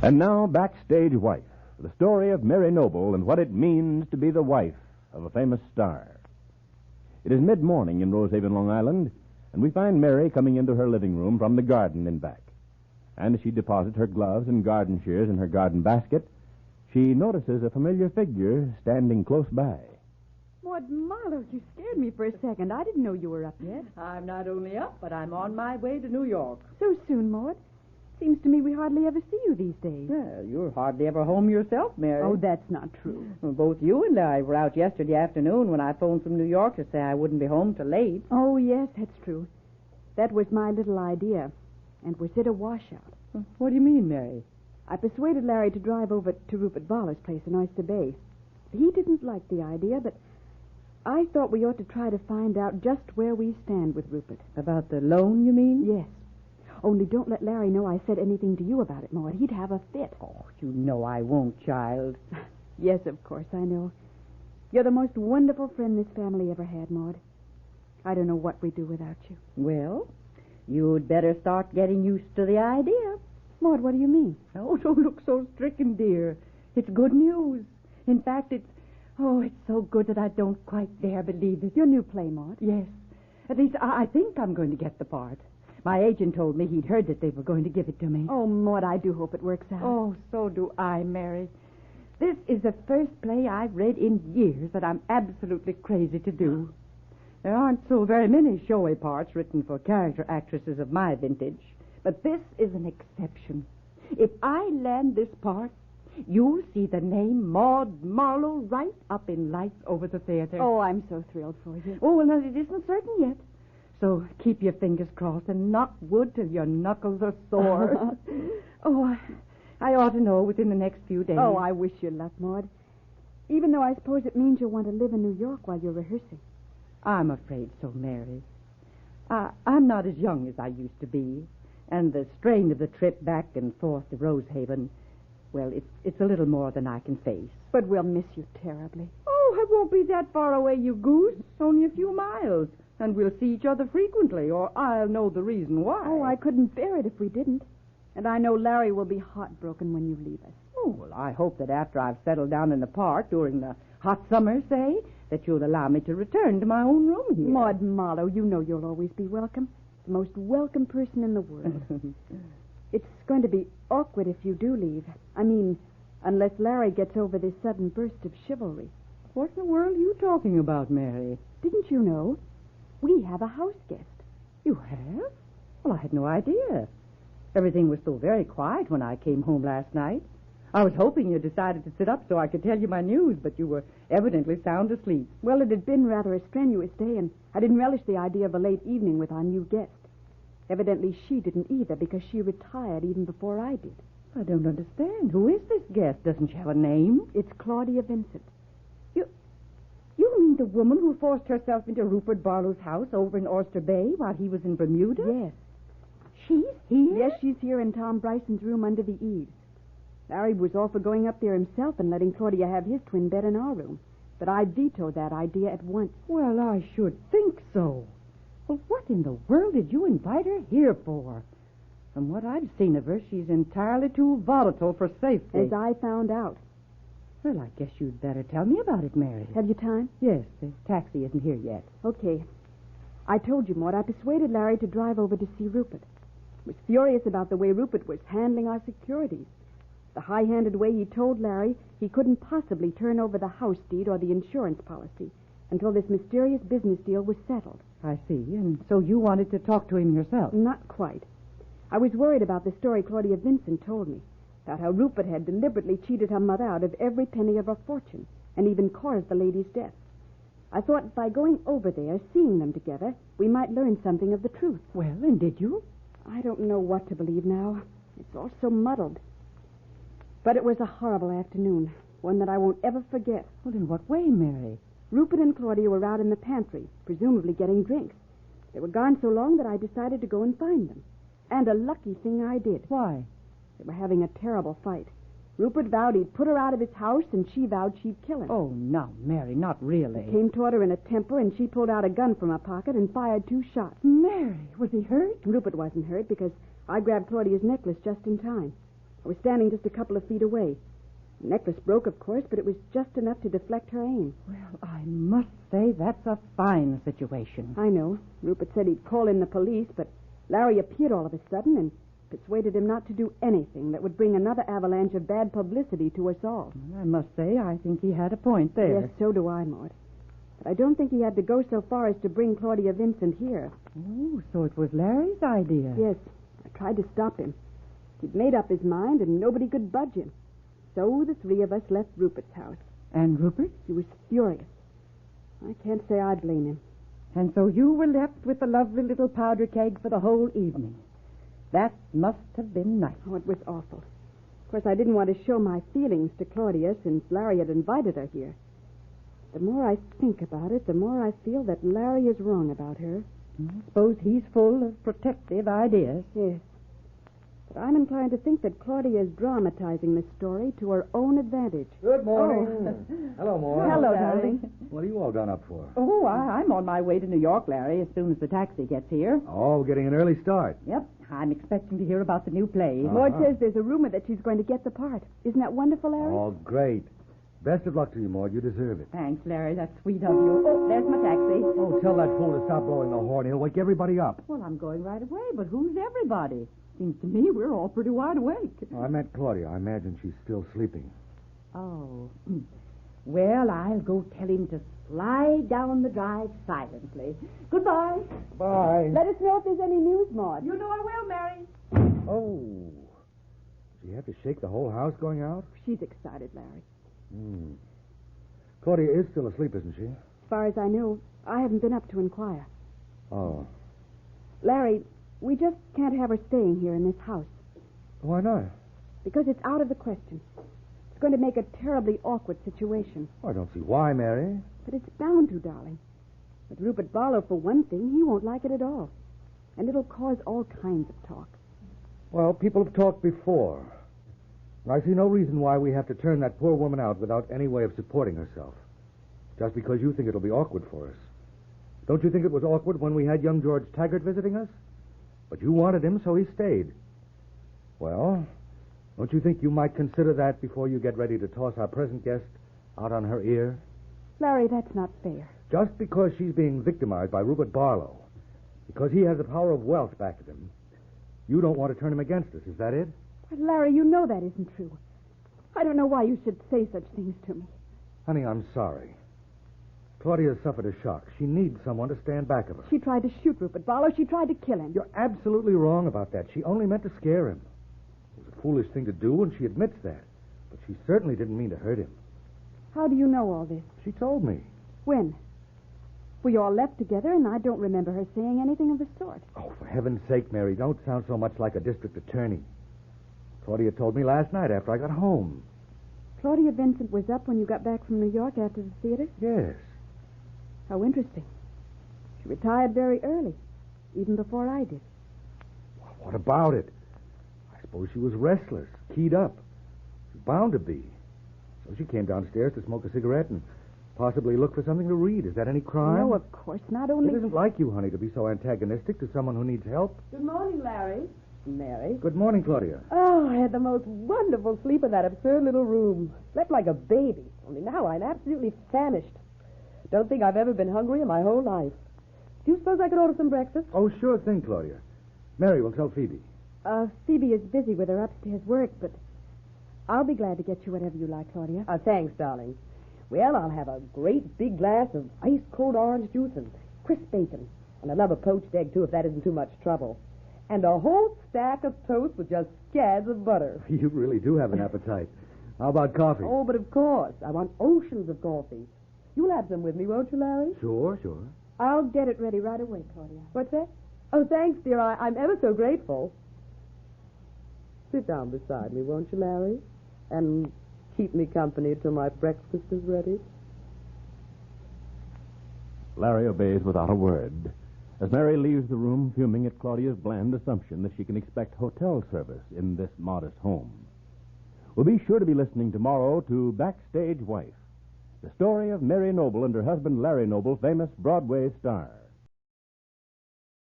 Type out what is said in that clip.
And now, Backstage Wife, the story of Mary Noble and what it means to be the wife of a famous star. It is mid-morning in Rosehaven, Long Island, and we find Mary coming into her living room from the garden in back. And as she deposits her gloves and garden shears in her garden basket, she notices a familiar figure standing close by. Maude, Marlowe, you scared me for a second. I didn't know you were up yet. I'm not only up, but I'm on my way to New York. So soon, Maude? Seems to me we hardly ever see you these days. Well, you're hardly ever home yourself, Mary. Oh, that's not true. Well, both you and I were out yesterday afternoon when I phoned from New York to say I wouldn't be home till late. Oh, yes, that's true. That was my little idea, and was it a washout? What do you mean, Mary? I persuaded Larry to drive over to Rupert Barlow's place in Oyster Bay. He didn't like the idea, but I thought we ought to try to find out just where we stand with Rupert. About the loan, you mean? Yes. Only don't let Larry know I said anything to you about it, Maude. He'd have a fit. Oh, you know I won't, child. Yes, of course, I know. You're the most wonderful friend this family ever had, Maude. I don't know what we'd do without you. Well, you'd better start getting used to the idea. Maude, what do you mean? Oh, don't look so stricken, dear. It's good news. In fact, it's so good that I don't quite dare believe it. Your new play, Maude? Yes. At least I think I'm going to get the part. My agent told me he'd heard that they were going to give it to me. Oh, Maude, I do hope it works out. Oh, so do I, Mary. This is the first play I've read in years that I'm absolutely crazy to do. There aren't so very many showy parts written for character actresses of my vintage, but this is an exception. If I land this part, you'll see the name Maude Marlowe right up in lights over the theater. Oh, I'm so thrilled for you. Oh, well, no, it isn't certain yet. So keep your fingers crossed and knock wood till your knuckles are sore. I ought to know within the next few days. Oh, I wish you luck, Maude. Even though I suppose it means you'll want to live in New York while you're rehearsing. I'm afraid so, Mary. I'm not as young as I used to be, and the strain of the trip back and forth to Rosehaven, well, it's a little more than I can face. But we'll miss you terribly. Oh, I won't be that far away, you goose. Only a few miles. And we'll see each other frequently, or I'll know the reason why. Oh, I couldn't bear it if we didn't. And I know Larry will be heartbroken when you leave us. Oh, well, I hope that after I've settled down in the park during the hot summer, say, that you'll allow me to return to my own room here. Maude Marlowe, you know you'll always be welcome. The most welcome person in the world. It's going to be awkward if you do leave. I mean, unless Larry gets over this sudden burst of chivalry. What in the world are you talking about, Mary? Didn't you know? We have a house guest. You have? Well, I had no idea. Everything was so very quiet when I came home last night. I was hoping you decided to sit up so I could tell you my news, but you were evidently sound asleep. Well, it had been rather a strenuous day, and I didn't relish the idea of a late evening with our new guest. Evidently, she didn't either, because she retired even before I did. I don't understand. Who is this guest? Doesn't she have a name? It's Claudia Vincent. You mean the woman who forced herself into Rupert Barlow's house over in Oyster Bay while he was in Bermuda? Yes. She's here? Yes, she's here in Tom Bryson's room under the eaves. Larry was all for going up there himself and letting Claudia have his twin bed in our room. But I vetoed that idea at once. Well, I should think so. Well, what in the world did you invite her here for? From what I've seen of her, she's entirely too volatile for safety. As I found out. Well, I guess you'd better tell me about it, Mary. Have you time? Yes, the taxi isn't here yet. Okay. I told you, Maude, I persuaded Larry to drive over to see Rupert. I was furious about the way Rupert was handling our securities. The high-handed way he told Larry he couldn't possibly turn over the house deed or the insurance policy until this mysterious business deal was settled. I see. And so you wanted to talk to him yourself? Not quite. I was worried about the story Claudia Vincent told me, about how Rupert had deliberately cheated her mother out of every penny of her fortune and even caused the lady's death. I thought by going over there, seeing them together, we might learn something of the truth. Well, and did you? I don't know what to believe now. It's all so muddled. But it was a horrible afternoon, one that I won't ever forget. Well, in what way, Mary? Rupert and Claudia were out in the pantry, presumably getting drinks. They were gone so long that I decided to go and find them. And a lucky thing I did. Why? They were having a terrible fight. Rupert vowed he'd put her out of his house, and she vowed she'd kill him. Oh, no, Mary, not really. He came toward her in a temper, and she pulled out a gun from her pocket and fired 2 shots. Mary, was he hurt? Rupert wasn't hurt because I grabbed Claudia's necklace just in time. I was standing just a couple of feet away. The necklace broke, of course, but it was just enough to deflect her aim. Well, I must say that's a fine situation. I know. Rupert said he'd call in the police, but Larry appeared all of a sudden and persuaded him not to do anything that would bring another avalanche of bad publicity to us all. I must say, I think he had a point there. Yes, so do I, Maude. But I don't think he had to go so far as to bring Claudia Vincent here. Oh, so it was Larry's idea. Yes, I tried to stop him. He'd made up his mind, and nobody could budge him. So the three of us left Rupert's house. And Rupert? He was furious. I can't say I blame him. And so you were left with the lovely little powder keg for the whole evening. That must have been nice. Oh, it was awful. Of course, I didn't want to show my feelings to Claudia since Larry had invited her here. The more I think about it, the more I feel that Larry is wrong about her. I suppose he's full of protective ideas. Yes. But I'm inclined to think that Claudia is dramatizing this story to her own advantage. Good morning. Oh. Hello, Maude. Hello, darling. What are you all done up for? Oh, I'm on my way to New York, Larry, as soon as the taxi gets here. Oh, getting an early start. Yep, I'm expecting to hear about the new play. Maude says there's a rumor that she's going to get the part. Isn't that wonderful, Larry? Oh, great. Best of luck to you, Maude. You deserve it. Thanks, Larry. That's sweet of you. Oh, there's my taxi. Oh, tell that fool to stop blowing the horn. He'll wake everybody up. Well, I'm going right away, but who's everybody? Seems to me we're all pretty wide awake. Oh, I met Claudia. I imagine she's still sleeping. Oh. Well, I'll go tell him to slide down the drive silently. Goodbye. Bye. Let us know if there's any news, Maude. You know I will, Mary. Oh. Does he have to shake the whole house going out? She's excited, Larry. Claudia is still asleep, isn't she? As far as I know, I haven't been up to inquire. Oh. Larry, we just can't have her staying here in this house. Why not? Because it's out of the question. It's going to make a terribly awkward situation. Oh, I don't see why, Mary. But it's bound to, darling. With Rupert Barlow, for one thing, he won't like it at all. And it'll cause all kinds of talk. Well, people have talked before. I see no reason why we have to turn that poor woman out without any way of supporting herself. Just because you think it'll be awkward for us. Don't you think it was awkward when we had young George Taggart visiting us? But you wanted him, so he stayed. Well, don't you think you might consider that before you get ready to toss our present guest out on her ear? Larry, that's not fair. Just because she's being victimized by Rupert Barlow, because he has the power of wealth back of him, you don't want to turn him against us, is that it? But Larry, you know that isn't true. I don't know why you should say such things to me. Honey, I'm sorry. Claudia suffered a shock. She needs someone to stand back of her. She tried to shoot Rupert Barlow. She tried to kill him. You're absolutely wrong about that. She only meant to scare him. It was a foolish thing to do, and she admits that. But she certainly didn't mean to hurt him. How do you know all this? She told me. When? We all left together, and I don't remember her saying anything of the sort. Oh, for heaven's sake, Mary, don't sound so much like a district attorney. Claudia told me last night after I got home. Claudia Vincent was up when you got back from New York after the theater? Yes. How interesting. She retired very early, even before I did. Well, what about it? I suppose she was restless, keyed up. She's bound to be. So she came downstairs to smoke a cigarette and possibly look for something to read. Is that any crime? No, of course. Not only... It isn't like you, honey, to be so antagonistic to someone who needs help. Good morning, Larry. Mary. Good morning, Claudia. Oh, I had the most wonderful sleep in that absurd little room. Slept like a baby. Only now I'm absolutely famished. Don't think I've ever been hungry in my whole life. Do you suppose I could order some breakfast? Oh, sure thing, Claudia. Mary will tell Phoebe. Phoebe is busy with her upstairs work, but I'll be glad to get you whatever you like, Claudia. Thanks, darling. Well, I'll have a great big glass of ice-cold orange juice and crisp bacon. And I'd love a poached egg, too, if that isn't too much trouble. And a whole stack of toast with just scads of butter. You really do have an appetite. How about coffee? Oh, but of course. I want oceans of coffee. You'll have some with me, won't you, Larry? Sure, sure. I'll get it ready right away, Claudia. What's that? Oh, thanks, dear. I'm ever so grateful. Sit down beside me, won't you, Larry? And keep me company till my breakfast is ready. Larry obeys without a word, as Mary leaves the room fuming at Claudia's bland assumption that she can expect hotel service in this modest home. We'll be sure to be listening tomorrow to Backstage Wife, the story of Mary Noble and her husband Larry Noble, famous Broadway stars.